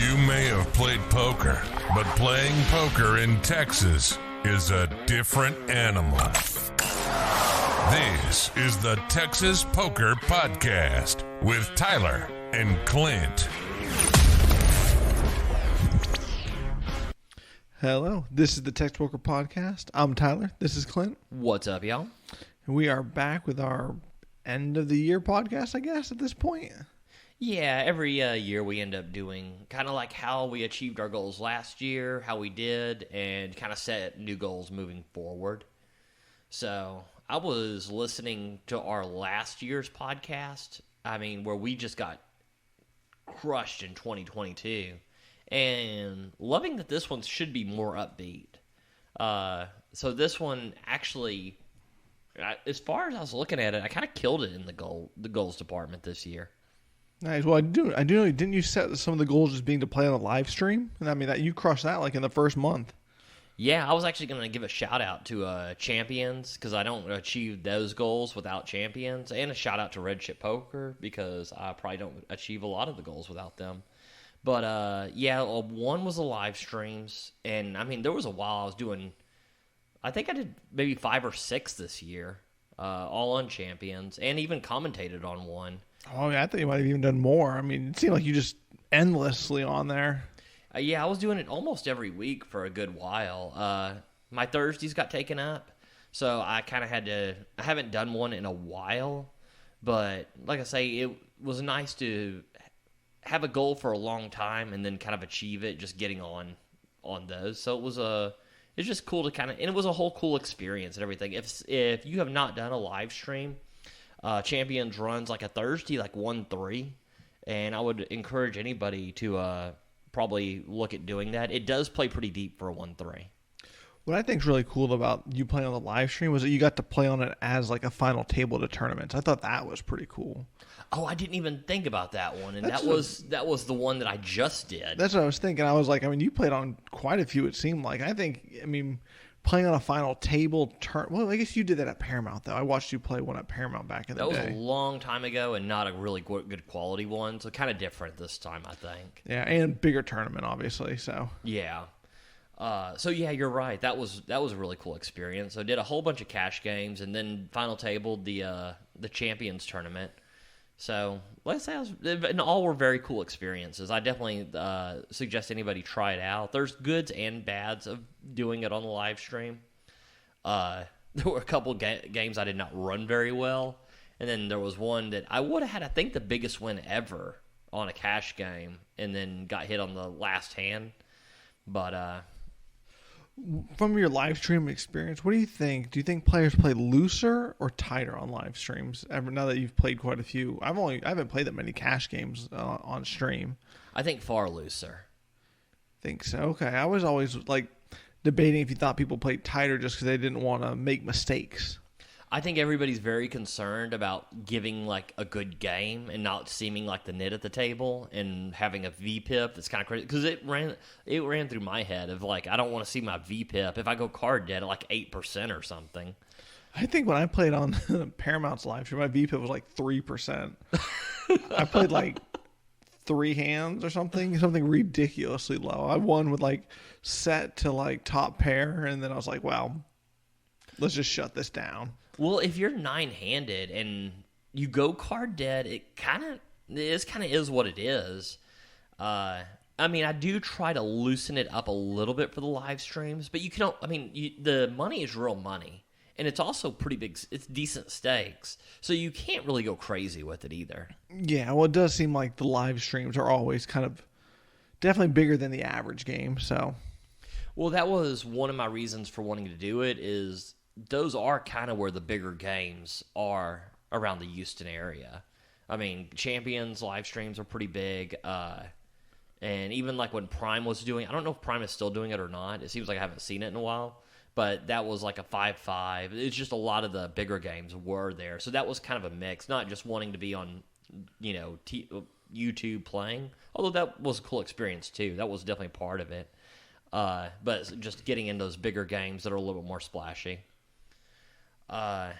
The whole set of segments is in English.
You may have played poker, but playing poker in Texas is a different animal. This is the Texas Poker Podcast with Tyler and Clint. Hello, this is the Texas Poker Podcast. I'm Tyler. This is Clint. What's up, y'all? And we are back with our end of the year podcast, I guess, at this point. Yeah, every year we end up doing kind of like how we achieved our goals last year, how we did, and kind of set new goals moving forward. So I was listening to our last year's podcast, where we just got crushed in 2022, and loving that this one should be more upbeat. So this one actually, as far as I was looking at it, I kind of killed it in the goals department this year. Nice. Well, I do know. Didn't you set some of the goals as being to play on a live stream? And I mean, that you crushed that like in the first month. Yeah, I was actually going to give a shout out to Champions because I don't achieve those goals without Champions, and a shout out to Red Chip Poker because I probably don't achieve a lot of the goals without them. But one was the live streams, and I mean, there was a while I was doing. I think I did maybe 5 or 6 this year, all on Champions, and even commentated on one. Oh, yeah, I thought you might have even done more. I mean, it seemed like you just endlessly on there. Yeah, I was doing it almost every week for a good while. My Thursdays got taken up, so I kind of had to. I haven't done one in a while, but like I say, it was nice to have a goal for a long time and then kind of achieve it, just getting on those. So it's just cool to kind of, and it was a whole cool experience and everything. If you have not done a live stream, Champions runs like a Thursday, like 1-3, and I would encourage anybody to probably look at doing that. It does play pretty deep for a 1-3. What I think is really cool about you playing on the live stream was that you got to play on it as like a final table to tournaments. I thought that was pretty cool. Oh, I didn't even think about that one, and that was the one that I just did. That's what I was thinking. I was like, you played on quite a few, it seemed like. Playing on a final table well, I guess you did that at Paramount, though. I watched you play one at Paramount back in the day. That was a long time ago and not a really good quality one, so kind of different this time, I think. Yeah, and bigger tournament, obviously, so. Yeah. You're right. That was a really cool experience. So I did a whole bunch of cash games and then final tabled the Champions tournament. So let's say and all were very cool experiences. I definitely suggest anybody try it out. There's goods and bads of doing it on the live stream. There were a couple games I did not run very well, and then there was one that I would have had, I think, the biggest win ever on a cash game, and then got hit on the last hand. But from your live stream experience, what do you think? Do you think players play looser or tighter on live streams? Now that you've played quite a few, I haven't played that many cash games on stream. I think far looser. Think so? Okay, I was always like debating if you thought people played tighter just because they didn't want to make mistakes. I think everybody's very concerned about giving like a good game and not seeming like the nit at the table and having a VPIP that's kind of crazy because it ran through my head of like I don't want to see my VPIP if I go card dead at like 8% or something. I think when I played on Paramount's live stream, my VPIP was like 3%. I played like 3 hands or something ridiculously low. I won with like set to like top pair, and then I was like, wow, let's just shut this down. Well, if you're 9-handed and you go card dead, it kind of is what it is. I do try to loosen it up a little bit for the live streams, but you can. The money is real money, and it's also pretty big. It's decent stakes, so you can't really go crazy with it either. Yeah, well, it does seem like the live streams are always kind of definitely bigger than the average game. So, well, that was one of my reasons for wanting to do it. Is those are kind of where the bigger games are around the Houston area. I mean, Champions live streams are pretty big. And even like when Prime was doing, I don't know if Prime is still doing it or not. It seems like I haven't seen it in a while. But that was like a 5-5. It's just a lot of the bigger games were there. So that was kind of a mix, not just wanting to be on, YouTube playing. Although that was a cool experience too. That was definitely part of it. But just getting in those bigger games that are a little bit more splashy. But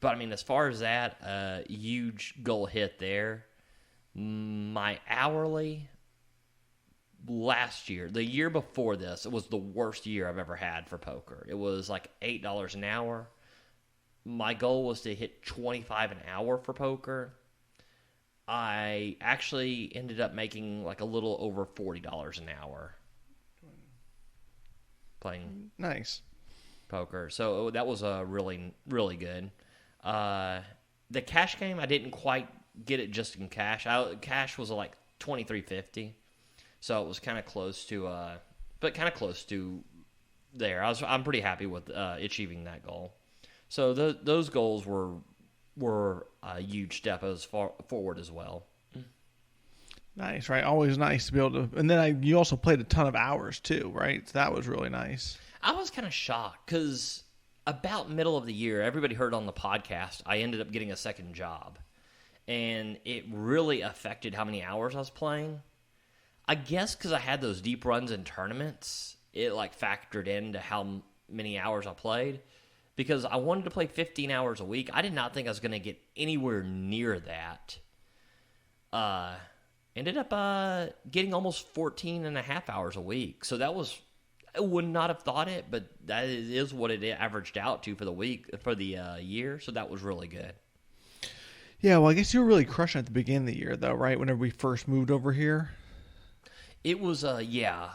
I mean, as far as that, huge goal hit there. My hourly last year, the year before this, it was the worst year I've ever had for poker. It was like $8 an hour. My goal was to hit 25 an hour for poker. I actually ended up making like a little over $40 an hour playing Nice. poker. So that was really, really good. The cash game, I didn't quite get it just in cash. Cash was like $23.50, so it was kind of close to, but kind of close to there. I'm pretty happy with achieving that goal. So those goals were a huge step as far forward as well. Nice, right? Always nice to be able to. And then you also played a ton of hours too, right? So that was really nice. I was kind of shocked because about middle of the year, everybody heard on the podcast, I ended up getting a second job. And it really affected how many hours I was playing. I guess because I had those deep runs in tournaments, it like factored into how many hours I played. Because I wanted to play 15 hours a week. I did not think I was going to get anywhere near that. Ended up getting almost 14 and a half hours a week. So that was, I would not have thought it, but that is what it averaged out to for the week, for the year. So that was really good. Yeah, well, I guess you were really crushing at the beginning of the year, though, right? Whenever we first moved over here. It was, yeah.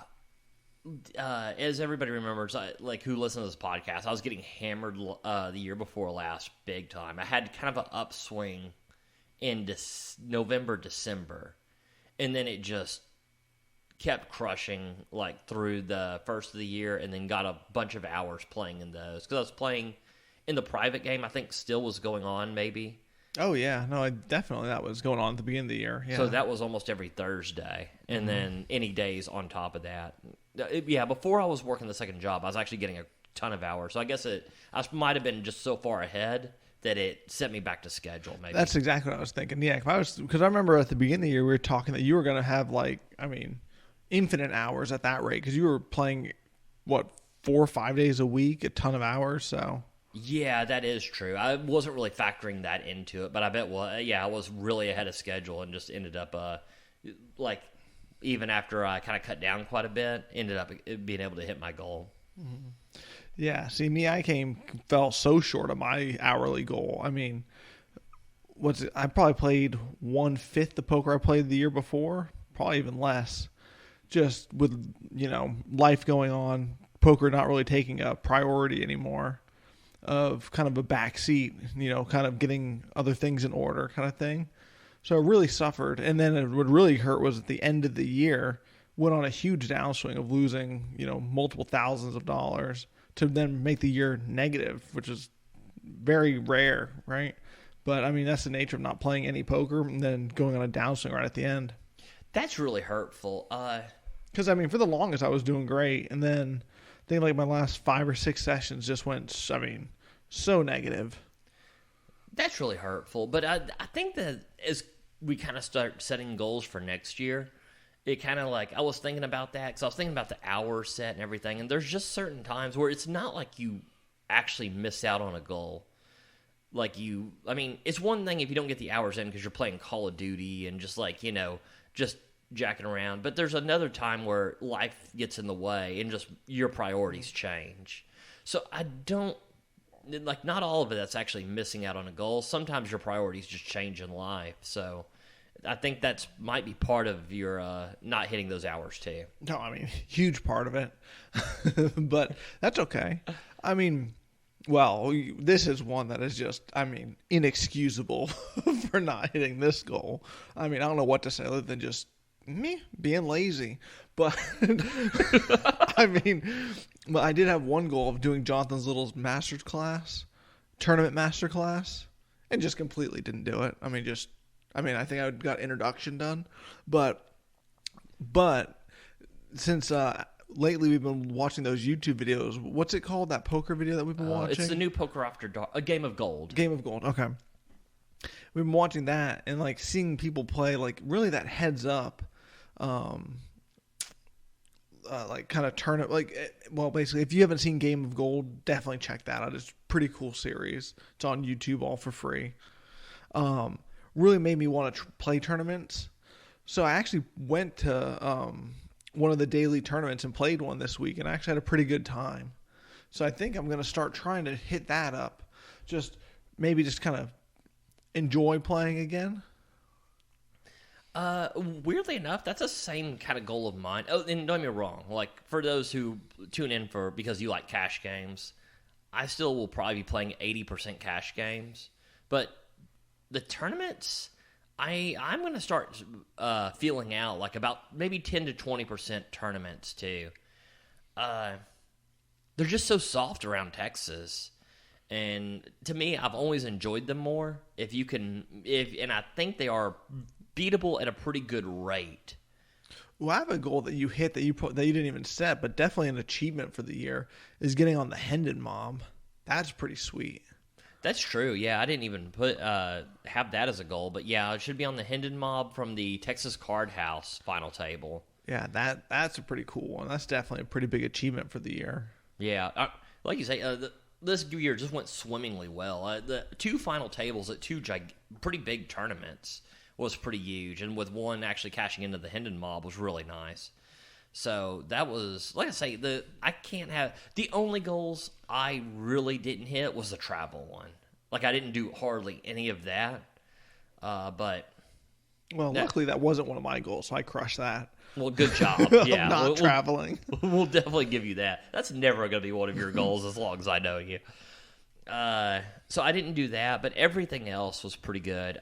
As everybody remembers, like who listens to this podcast, I was getting hammered the year before last big time. I had kind of an upswing in November, December, and then it just kept crushing like through the first of the year, and then got a bunch of hours playing in those. Because I was playing in the private game, I think still was going on maybe. Oh, yeah. No, definitely that was going on at the beginning of the year. Yeah. So that was almost every Thursday, and then any days on top of that. Yeah, before I was working the second job, I was actually getting a ton of hours. So I guess I might have been just so far ahead that it set me back to schedule. Maybe that's exactly what I was thinking. Yeah, because I remember at the beginning of the year we were talking that you were going to have infinite hours at that rate because you were playing 4 or 5 days a week, a ton of hours. So yeah, that is true. I wasn't really factoring that into it, but I bet I was really ahead of schedule and just ended up even after I kind of cut down quite a bit, ended up being able to hit my goal. Mm-hmm. Yeah, see, me, I fell so short of my hourly goal. I mean, I probably played 1/5 the poker I played the year before, probably even less. Just with, life going on, poker not really taking a priority anymore, of kind of a backseat, kind of getting other things in order kind of thing. So I really suffered. And then what really hurt was at the end of the year, went on a huge downswing of losing, multiple thousands of dollars to then make the year negative, which is very rare, right? But, I mean, that's the nature of not playing any poker and then going on a downswing right at the end. That's really hurtful. Because, for the longest, I was doing great. And then I think like my last 5 or 6 sessions just went, so negative. That's really hurtful. But I think that as we kind of start setting goals for next year, it kind of I was thinking about that because I was thinking about the hour set and everything. And there's just certain times where it's not like you actually miss out on a goal. It's one thing if you don't get the hours in because you're playing Call of Duty and just just jacking around. But there's another time where life gets in the way and just your priorities change. So I don't, not all of it that's actually missing out on a goal. Sometimes your priorities just change in life. So I think that's might be part of your not hitting those hours too. No, huge part of it. But that's okay. This is one that is just, inexcusable for not hitting this goal. I don't know what to say other than just me being lazy. But, but I did have one goal of doing Jonathan's little tournament master class, and just completely didn't do it. I think I got introduction done. But since lately we've been watching those YouTube videos. What's it called? That poker video that we've been watching? It's the new Poker After Dark, a Game of Gold. Game of Gold. Okay. We've been watching that and seeing people play really that heads up, kind of turn it basically if you haven't seen Game of Gold, definitely check that out. It's a pretty cool series. It's on YouTube all for free. Really made me want to play tournaments. So I actually went to one of the daily tournaments and played one this week, and I actually had a pretty good time. So I think I'm going to start trying to hit that up. Maybe just kind of enjoy playing again. Weirdly enough, that's the same kind of goal of mine. Oh, and don't get me wrong. Like, for those who tune in because you like cash games, I still will probably be playing 80% cash games. But the tournaments, I'm going to start feeling out like about maybe 10 to 20% tournaments too. They're just so soft around Texas. And to me, I've always enjoyed them more. And I think they are beatable at a pretty good rate. Well, I have a goal that you hit that you didn't even set, but definitely an achievement for the year is getting on the Hendon Mob. That's pretty sweet. That's true. Yeah, I didn't even have that as a goal, but yeah, it should be on the Hendon Mob from the Texas Card House final table. Yeah, that's a pretty cool one. That's definitely a pretty big achievement for the year. Yeah, like you say, this year just went swimmingly well. The 2 final tables at 2 pretty big tournaments was pretty huge, and with one actually cashing into the Hendon Mob was really nice. So that was, like I say, the only goals I really didn't hit was the travel one. Like, I didn't do hardly any of that, but... Well, luckily that wasn't one of my goals, so I crushed that. Well, good job. Yeah, not traveling. We'll definitely give you that. That's never going to be one of your goals as long as I know you. So I didn't do that, but everything else was pretty good.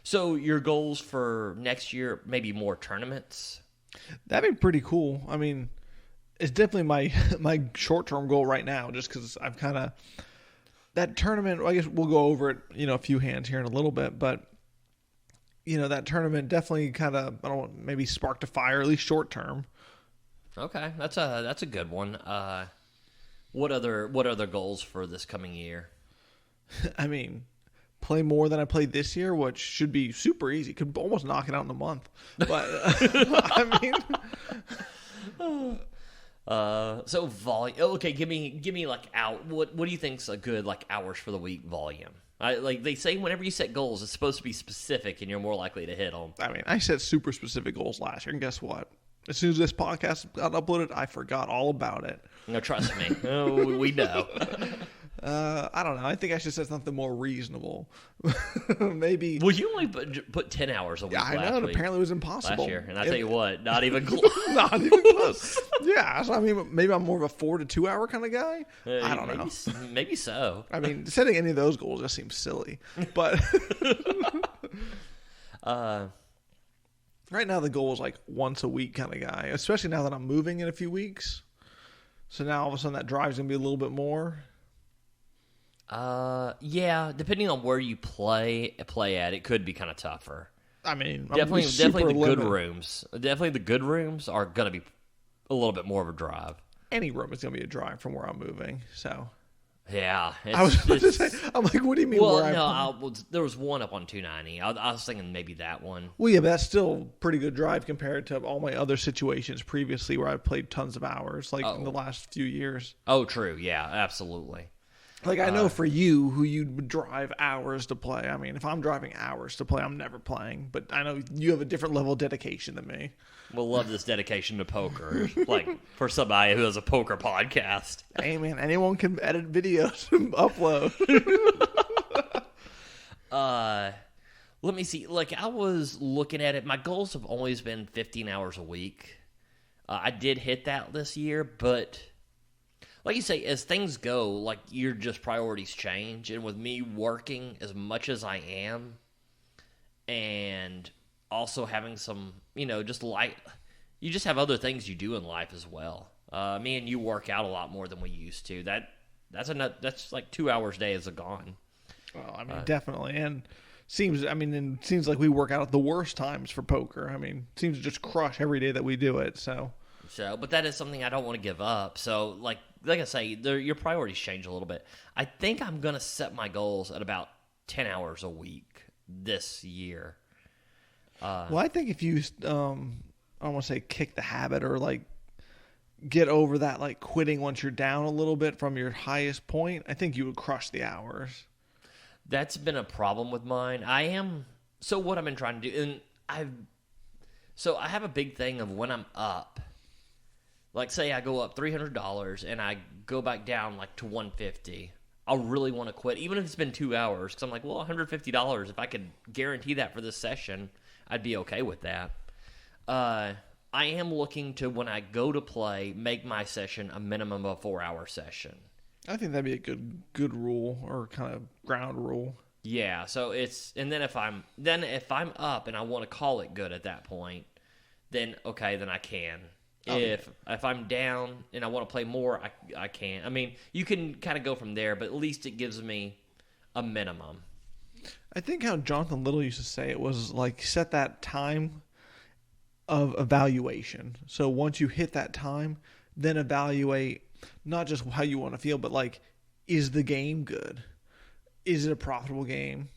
So your goals for next year, maybe more tournaments? That'd be pretty cool. I mean, it's definitely my short-term goal right now, just because I've kind of... That tournament, I guess we'll go over it, a few hands here in a little bit, but, that tournament definitely kind of, I don't know, maybe sparked a fire, at least short-term. Okay, that's a good one. What other goals for this coming year? I mean... play more than I played this year, which should be super easy. Could almost knock it out in a month. But I mean, so volume. Okay, give me like what do you think's a good like hours for the week volume? Like they say, whenever you set goals, it's supposed to be specific, and you're more likely to hit them. I mean, I set super specific goals last year, and guess what? As soon as this podcast got uploaded, I forgot all about it. No, trust me, we know. I don't know. I think I should set something more reasonable. Maybe. Well, you only put 10 hours a week. Yeah, I know. And apparently, it was impossible last year. And I tell you what, not even close. Not even close. Yeah. So I mean, maybe I'm more of a 4 to 2 hour kind of guy. I don't know. Maybe so. I mean, setting any of those goals just seems silly. But right now, the goal is like once a week kind of guy. Especially now that I'm moving in a few weeks. So now all of a sudden that drive's gonna be a little bit more. Yeah, depending on where you play at, it could be kind of tougher. I mean, definitely the good rooms. Definitely the good rooms are going to be a little bit more of a drive. Any room is going to be a drive from where I'm moving. So, yeah, I was about to say, I'm like, what do you mean? Well, there was one up on 290. I was thinking maybe that one. Well, yeah, but that's still a pretty good drive compared to all my other situations previously where I've played tons of hours, like in the last few years. Oh, true. Yeah, absolutely. Like, I know for you, who you would drive hours to play. I mean, if I'm driving hours to play, I'm never playing. But I know you have a different level of dedication than me. We'll love this dedication to poker. Like, for somebody who has a poker podcast. Hey, man, anyone can edit videos and upload. Let me see. Like, I was looking at it. My goals have always been 15 hours a week. I did hit that this year, but... like you say, as things go, like, your just priorities change. And with me working as much as I am and also having some, just like, you just have other things you do in life as well. Me and you work out a lot more than we used to. That's like 2 hours a day is gone. Well, I mean, definitely. And it seems like we work out at the worst times for poker. I mean, it seems to just crush every day that we do it. So, but that is something I don't want to give up. So, like I say, your priorities change a little bit. I think I'm going to set my goals at about 10 hours a week this year. Well, I think if you, I don't want to say kick the habit or like get over that like quitting once you're down a little bit from your highest point, I think you would crush the hours. That's been a problem with mine. So what I've been trying to do, and So I have a big thing of when I'm up. Like, say I go up $300 and I go back down like to 150. I'll really want to quit, even if it's been 2 hours. Because I'm like, well, $150. If I could guarantee that for this session, I'd be okay with that. I am looking to, when I go to play, make my session a minimum of a 4-hour session. I think that'd be a good rule or kind of ground rule. Yeah, so it's, and then if I'm up and I want to call it good at that point, then okay, then I can. If I'm down and I want to play more, I can. I mean, you can kind of go from there, but at least it gives me a minimum. I think how Jonathan Little used to say it was like set that time of evaluation. So once you hit that time, then evaluate not just how you want to feel, but like, is the game good? Is it a profitable game?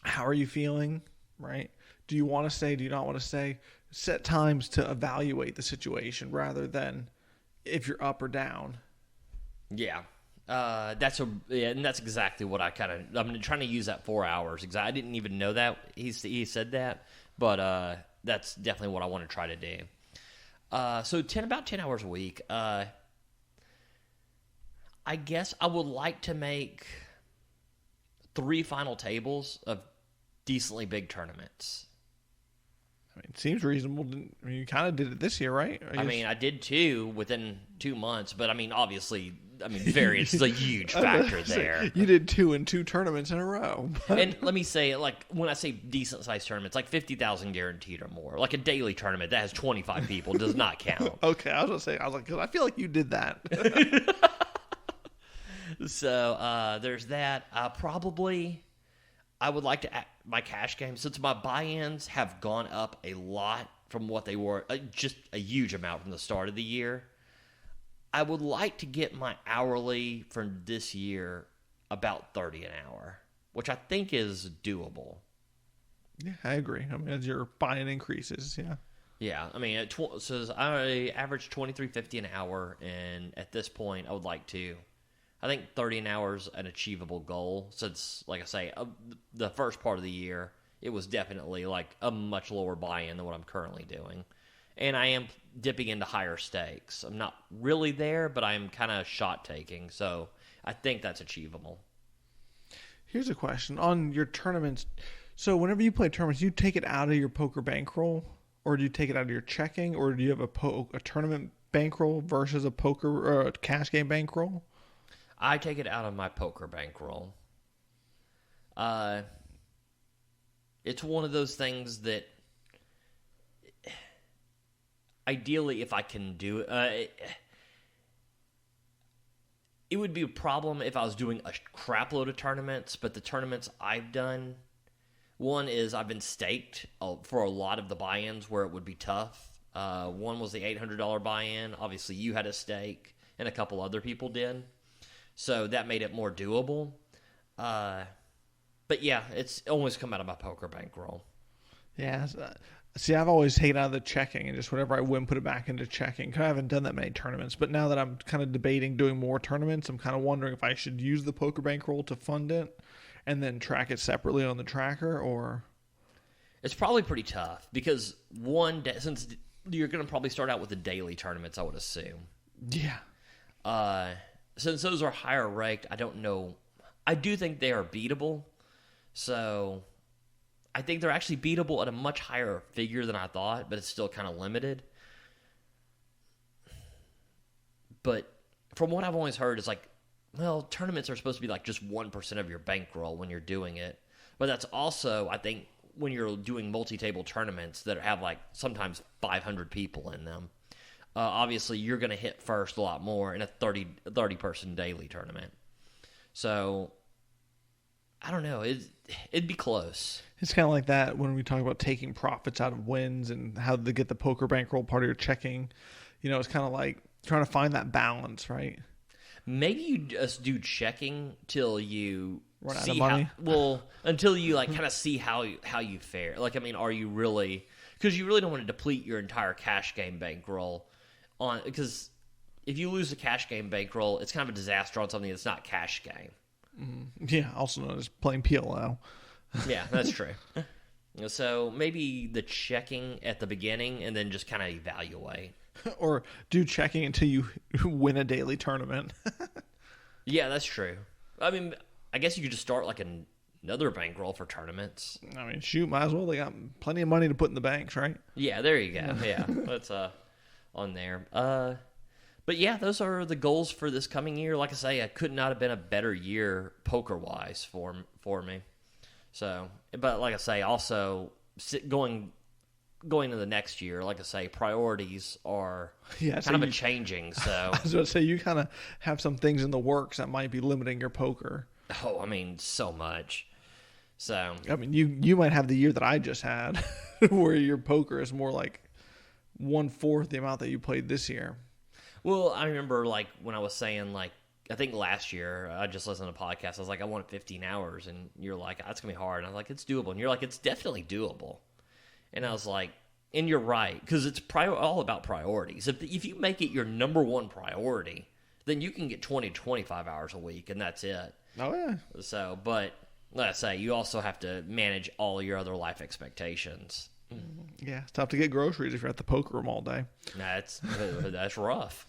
How are you feeling? Right? Do you want to stay? Do you not want to stay? Set times to evaluate the situation rather than if you're up or down. Yeah. And that's exactly what I'm trying to use that 4 hours. I didn't even know that he said that, but that's definitely what I want to try to do. So about 10 hours a week. I guess I would like to make 3 final tables of decently big tournaments. I mean, it seems reasonable. I mean, you kind of did it this year, right? I did 2 within 2 months, but I mean, obviously, variance is a huge factor there. You did 2 in 2 tournaments in a row. And let me say, like, when I say decent-sized tournaments, like 50,000 guaranteed or more. Like a daily tournament that has 25 people does not count. Okay, I was going to say, because I feel like you did that. So there's that. I would like to add my cash game, since my buy-ins have gone up a lot from what they were, just a huge amount from the start of the year. I would like to get my hourly for this year about $30 an hour, which I think is doable. Yeah, I agree. I mean, as your buy-in increases, yeah. Yeah, I mean, so I average $23.50 an hour, and at this point, I would like to. I think 30 an hour is an achievable goal since, like I say, the first part of the year, it was definitely like a much lower buy-in than what I'm currently doing. And I am dipping into higher stakes. I'm not really there, but I'm kind of shot-taking, so I think that's achievable. Here's a question. On your tournaments, so whenever you play tournaments, you take it out of your poker bankroll, or do you take it out of your checking, or do you have a tournament bankroll versus a poker or a cash game bankroll? I take it out of my poker bankroll. It's one of those things that, ideally, if I can do it, it would be a problem if I was doing a crap load of tournaments, but the tournaments I've done, one is I've been staked for a lot of the buy-ins where it would be tough. One was the $800 buy-in. Obviously, you had a stake, and a couple other people did. So that made it more doable. But yeah, it's always come out of my poker bankroll. Yeah. See, I've always taken out of the checking and just whatever I win, put it back into checking. I haven't done that many tournaments. But now that I'm kind of debating doing more tournaments, I'm kind of wondering if I should use the poker bankroll to fund it and then track it separately on the tracker, or... It's probably pretty tough because, since you're going to probably start out with the daily tournaments, I would assume. Yeah. Since those are higher ranked, I don't know. I do think they are beatable. So I think they're actually beatable at a much higher figure than I thought, but it's still kind of limited. But from what I've always heard, it's like, well, tournaments are supposed to be like just 1% of your bankroll when you're doing it. But that's also, I think, when you're doing multi-table tournaments that have like sometimes 500 people in them. Obviously, you're going to hit first a lot more in a 30-person daily tournament. So, I don't know. It'd be close. It's kind of like that when we talk about taking profits out of wins and how to get the poker bankroll part of your checking. You know, it's kind of like trying to find that balance, right? Maybe you just do checking till you run out of money. Until you like kind of see how you fare. Like, I mean, are you really? Because you really don't want to deplete your entire cash game bankroll because if you lose the cash game bankroll, it's kind of a disaster on something that's not cash game. Yeah, also known as playing PLO. Yeah, that's true. So maybe the checking at the beginning and then just kind of evaluate. Or do checking until you win a daily tournament. Yeah, that's true. I mean, I guess you could just start like another bankroll for tournaments. I mean, shoot, might as well. They got plenty of money to put in the banks, right? Yeah, there you go. Yeah, that's on there. But yeah, those are the goals for this coming year. Like I say, it could not have been a better year poker wise for me. So, but like I say, also going into the next year, like I say, priorities are kind of a changing. So I was going to say, you kind of have some things in the works that might be limiting your poker. Oh, I mean, so much. So I mean, you might have the year that I just had, where your poker is more like 1/4 the amount that you played this year. Well, I remember like when I was saying like I think last year I just listened to a podcast. I was like, I want 15 hours, and you're like, that's gonna be hard. And I'm like, it's doable, and you're like, it's definitely doable. And I was like, and you're right, because it's all about priorities. If you make it your number one priority, then you can get 20 to 25 hours a week, and that's it. Oh yeah. So, but let's say you also have to manage all your other life expectations. Yeah, it's tough to get groceries if you're at the poker room all day. That's rough.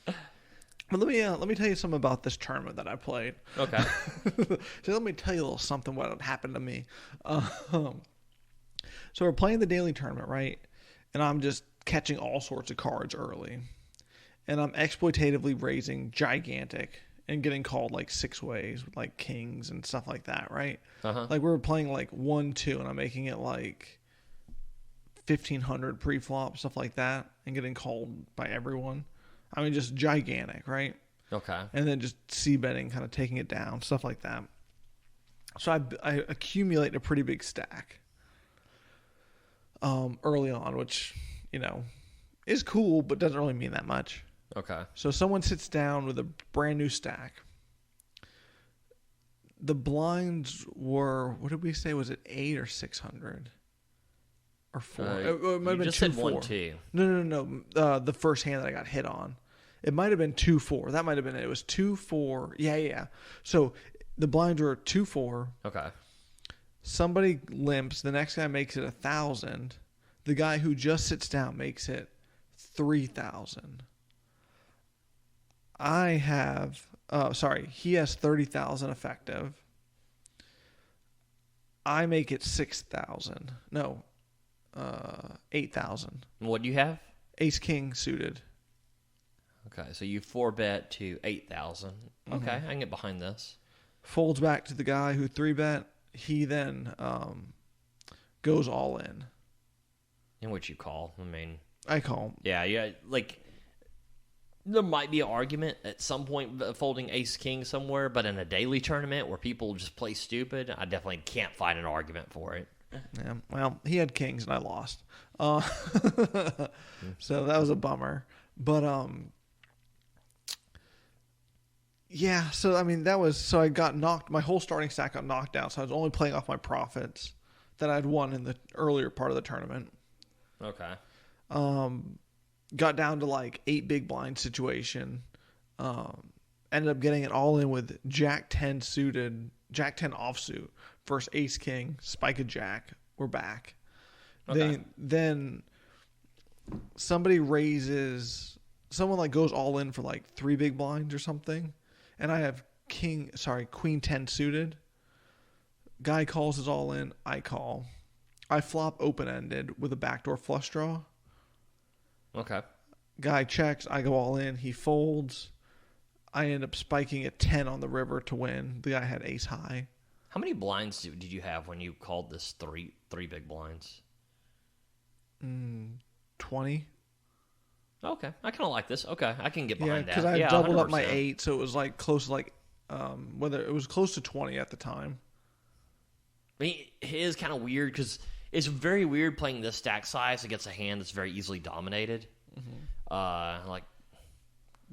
But let me tell you something about this tournament that I played. Okay. So let me tell you a little something what happened to me. So we're playing the daily tournament, right? And I'm just catching all sorts of cards early, and I'm exploitatively raising gigantic and getting called like 6 ways with like kings and stuff like that, right? Uh-huh. Like we were playing like 1-2, and I'm making it like 1,500 pre-flop, stuff like that, and getting called by everyone. I mean, just gigantic, right? Okay. And then just c-betting, kind of taking it down, stuff like that. So I accumulate a pretty big stack early on, which, is cool, but doesn't really mean that much. Okay. So someone sits down with a brand new stack. The blinds were, what did we say? Was it 8 or 600? Or 4? It might have been just 2, said 1-2. No. The first hand that I got hit on. It might have been 2-4. That might have been it. It was 2-4. Yeah. So the blinds were 2-4. Okay. Somebody limps. The next guy makes it 1,000. The guy who just sits down makes it 3,000. I have, he has 30,000 effective. I make it 6,000. No, 8,000. What do you have? Ace King suited. Okay, so you 4-bet to 8,000. Okay, I can get behind this. Folds back to the guy who 3-bet. He then goes all in. In which you call. I mean, I call. Yeah. Like, there might be an argument at some point folding Ace King somewhere, but in a daily tournament where people just play stupid, I definitely can't find an argument for it. Yeah, well, he had kings and I lost. So that was a bummer. But yeah, so I mean I got knocked, my whole starting stack got knocked down, so I was only playing off my profits that I'd won in the earlier part of the tournament. Okay. Got down to like 8 big blind situation. Ended up getting it all in with Jack 10 suited, Jack 10 offsuit versus Ace King, Spike a Jack. We're back. Okay. Then somebody raises, someone like goes all in for like 3 big blinds or something, and I have Queen 10 suited. Guy calls his all in, I call. I flop open ended with a backdoor flush draw. Okay. Guy checks, I go all in, he folds. I end up spiking at 10 on the river to win. The guy had ace high. How many blinds did you have when you called this three big blinds? 20. Okay, I kind of like this. Okay, I can get behind that. Because I yeah, doubled up 100%. my 8, so it was like close to like, whether it was close to 20 at the time. I mean, it is kind of weird because it's very weird playing this stack size against a hand that's very easily dominated. Mm-hmm. Like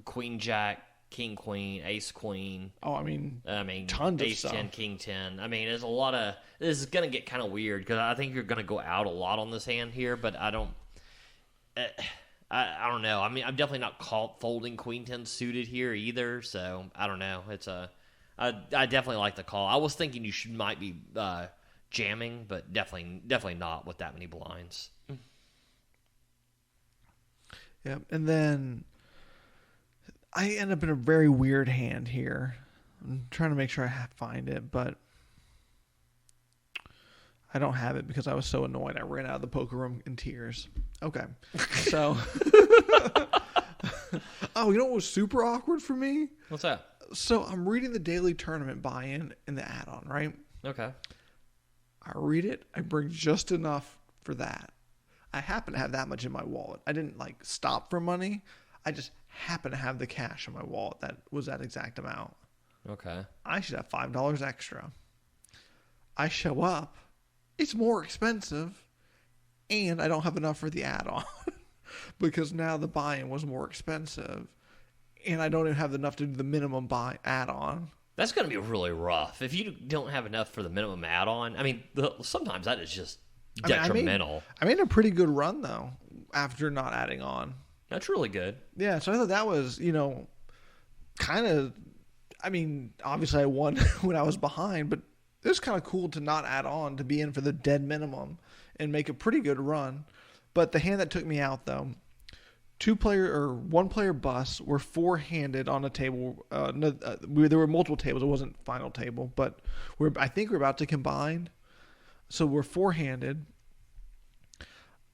Queen Jack, King Queen, Ace Queen. Oh, I mean tons of Ace stuff. 10, King 10. I mean, there's a lot of. This is gonna get kind of weird because I think you're gonna go out a lot on this hand here, but I don't. I don't know. I mean, I'm definitely not folding Queen 10 suited here either, so I don't know. I definitely like the call. I was thinking you might be jamming, but definitely not with that many blinds. Yeah, and then I end up in a very weird hand here. I'm trying to make sure I find it, but I don't have it because I was so annoyed. I ran out of the poker room in tears. Okay, so oh, you know what was super awkward for me? What's that? So I'm reading the daily tournament buy-in and the add-on, right? Okay. I read it. I bring just enough for that. I happen to have that much in my wallet. I didn't like stop for money. I just happen to have the cash in my wallet that was that exact amount. Okay. I should have $5 extra. I show up. It's more expensive. And I don't have enough for the add-on. Because now the buy-in was more expensive. And I don't even have enough to do the minimum buy add-on. That's going to be really rough. If you don't have enough for the minimum add-on, I mean, sometimes that is just detrimental. I made a pretty good run, though, after not adding on. That's really good. Yeah, so I thought that was, kind of, obviously I won when I was behind, but it was kind of cool to not add on, to be in for the dead minimum and make a pretty good run. But the hand that took me out, though, one player bus were four-handed on a table. There were multiple tables. It wasn't final table, but I think we're about to combine. So we're four-handed.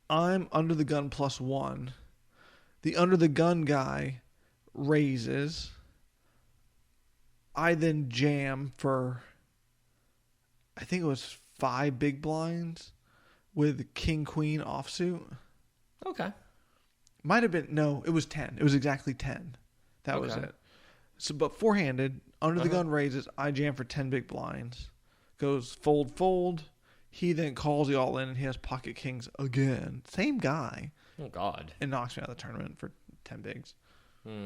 I'm under the gun +1. The under the gun guy raises. I then jam for, I think it was 5 big blinds with king queen offsuit. Okay. Might have been, no, it was 10. It was exactly 10. That was it. So, but four-handed, under the gun raises, I jam for 10 big blinds. Goes fold, fold. He then calls the all in and he has pocket kings again. Same guy. Oh, God. And knocks me out of the tournament for 10 bigs.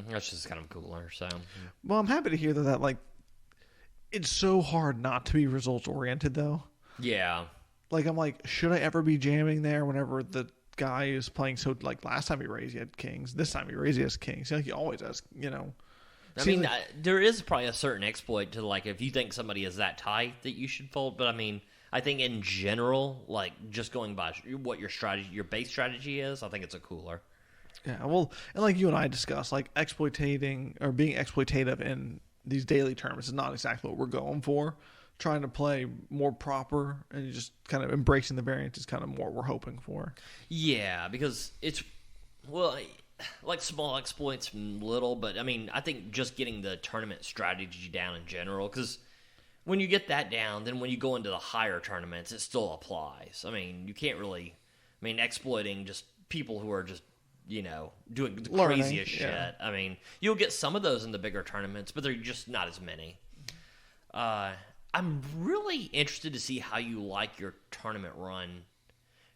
That's just kind of cooler, so. Well, I'm happy to hear that, like, it's so hard not to be results-oriented, though. Yeah. Like, I'm like, should I ever be jamming there whenever the guy is playing so, like, last time he raised, he had kings. This time he raised, he has kings. Like, he always has, I mean, there is probably a certain exploit to, like, if you think somebody is that tight that you should fold. But, I mean, I think in general, like, just going by what your base strategy is, I think it's a cooler. Yeah, well, and like you and I discussed, like, exploitating or being exploitative in these daily tournaments is not exactly what we're going for. Trying to play more proper and just kind of embracing the variance is kind of more we're hoping for. Yeah, because it's, well, like small exploits, little, but I mean, I think just getting the tournament strategy down in general, because when you get that down, then when you go into the higher tournaments, it still applies. I mean, you can't really, exploiting just people who are just, doing the craziest shit. Yeah. I mean, you'll get some of those in the bigger tournaments, but they're just not as many. I'm really interested to see how you like your tournament run,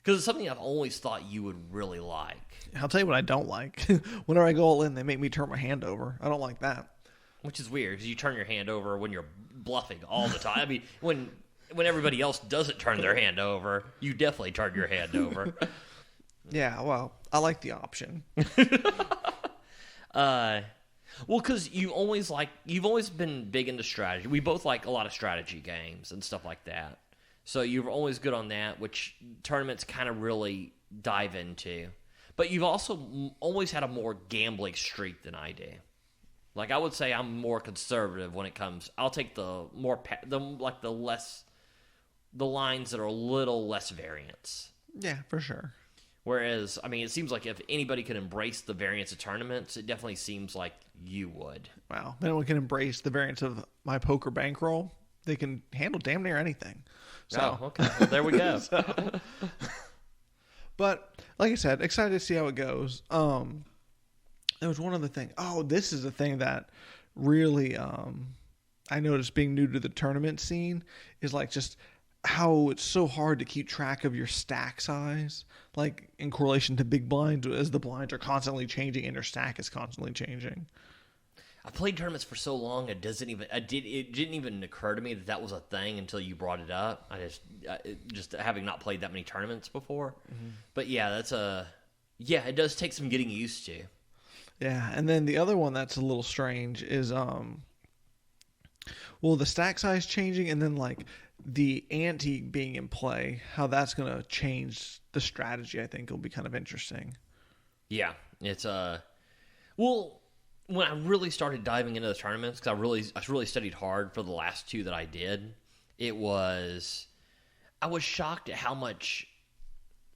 because it's something I've always thought you would really like. I'll tell you what I don't like. Whenever I go all in, they make me turn my hand over. I don't like that. Which is weird, because you turn your hand over when you're bluffing all the time. I mean, when everybody else doesn't turn their hand over, you definitely turn your hand over. Yeah, well, I like the option. Well, because you've always been big into strategy. We both like a lot of strategy games and stuff like that. So you're always good on that, which tournaments kind of really dive into. But you've also always had a more gambling streak than I do. Like, I would say I'm more conservative when it comes. I'll take the lines that are a little less variance. Yeah, for sure. Whereas, I mean, it seems like if anybody could embrace the variance of tournaments, it definitely seems like you would. Wow. Anyone can embrace the variance of my poker bankroll. They can handle damn near anything. So. Oh, okay. Well, there we go. But, like I said, excited to see how it goes. There was one other thing. Oh, this is a thing that really I noticed being new to the tournament scene is like just how it's so hard to keep track of your stack size, like in correlation to big blinds, as the blinds are constantly changing and your stack is constantly changing. I played tournaments for so long it didn't even occur to me that was a thing until you brought it up. Just having not played that many tournaments before. Mm-hmm. But yeah, it does take some getting used to. Yeah, and then the other one that's a little strange is Well, the stack size changing, and then like the ante being in play, how that's going to change the strategy, I think will be kind of interesting. Yeah, it's well, when I really started diving into the tournaments, because I really studied hard for the last two that I did, I was shocked at how much,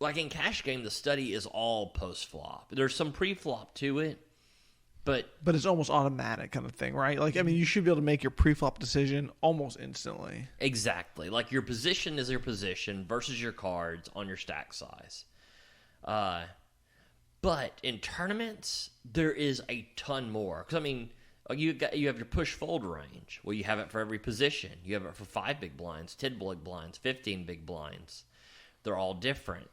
like in cash game, the study is all post flop. There's some pre flop to it, but it's almost automatic kind of thing, right? Like, I mean, you should be able to make your pre-flop decision almost instantly. Exactly. Like your position is your position versus your cards on your stack size. But in tournaments, there is a ton more. Because, I mean, you have your push-fold range. Well, you have it for every position. You have it for 5 big blinds, 10 big blinds, 15 big blinds. They're all different.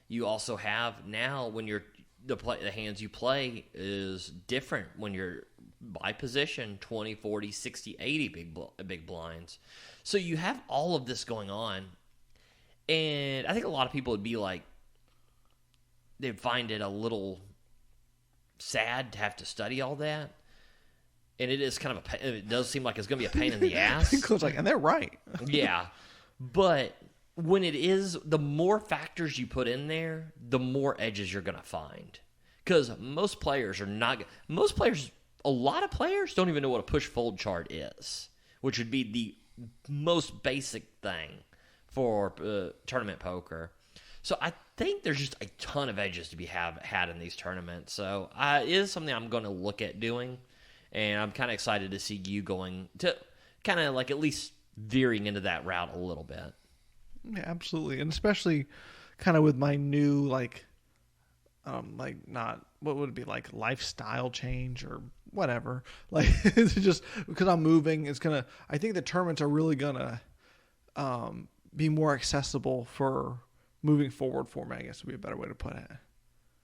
You also have now when you're the hands you play is different when you're by position 20, 40, 60, 80 big blinds. So you have all of this going on. And I think a lot of people would be like, they'd find it a little sad to have to study all that. And it is kind of it does seem like it's going to be a pain in the ass. And they're right. Yeah. But when it is, the more factors you put in there, the more edges you're going to find. Because most players, a lot of players don't even know what a push-fold chart is, which would be the most basic thing for tournament poker. So I think there's just a ton of edges to be had in these tournaments. So it is something I'm going to look at doing, and I'm kind of excited to see you going to kind of like at least veering into that route a little bit. Yeah, absolutely, and especially kind of with my new like not what would it be like lifestyle change or whatever. Like it's just because I'm moving, I think the tournaments are really gonna be more accessible for moving forward for me, I guess would be a better way to put it.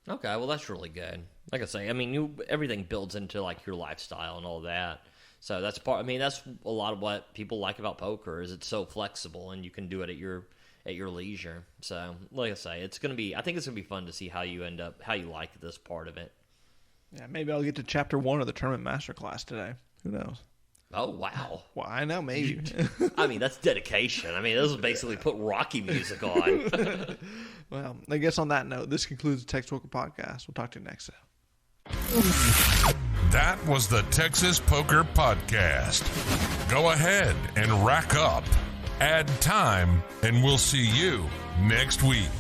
Okay, well that's really good. Like I say, I mean, everything builds into like your lifestyle and all that. So that's that's a lot of what people like about poker is it's so flexible and you can do it at your leisure. So, like I say, I think it's gonna be fun to see how you like this part of it. Yeah, maybe I'll get to chapter 1 of the tournament masterclass today. Who knows? Oh wow! Well, I know, maybe. I mean, that's dedication. I mean, this is basically put Rocky music on. Well, I guess on that note, this concludes the Texas Poker Podcast. We'll talk to you next time. That was the Texas Poker Podcast. Go ahead and rack up, add time, and we'll see you next week.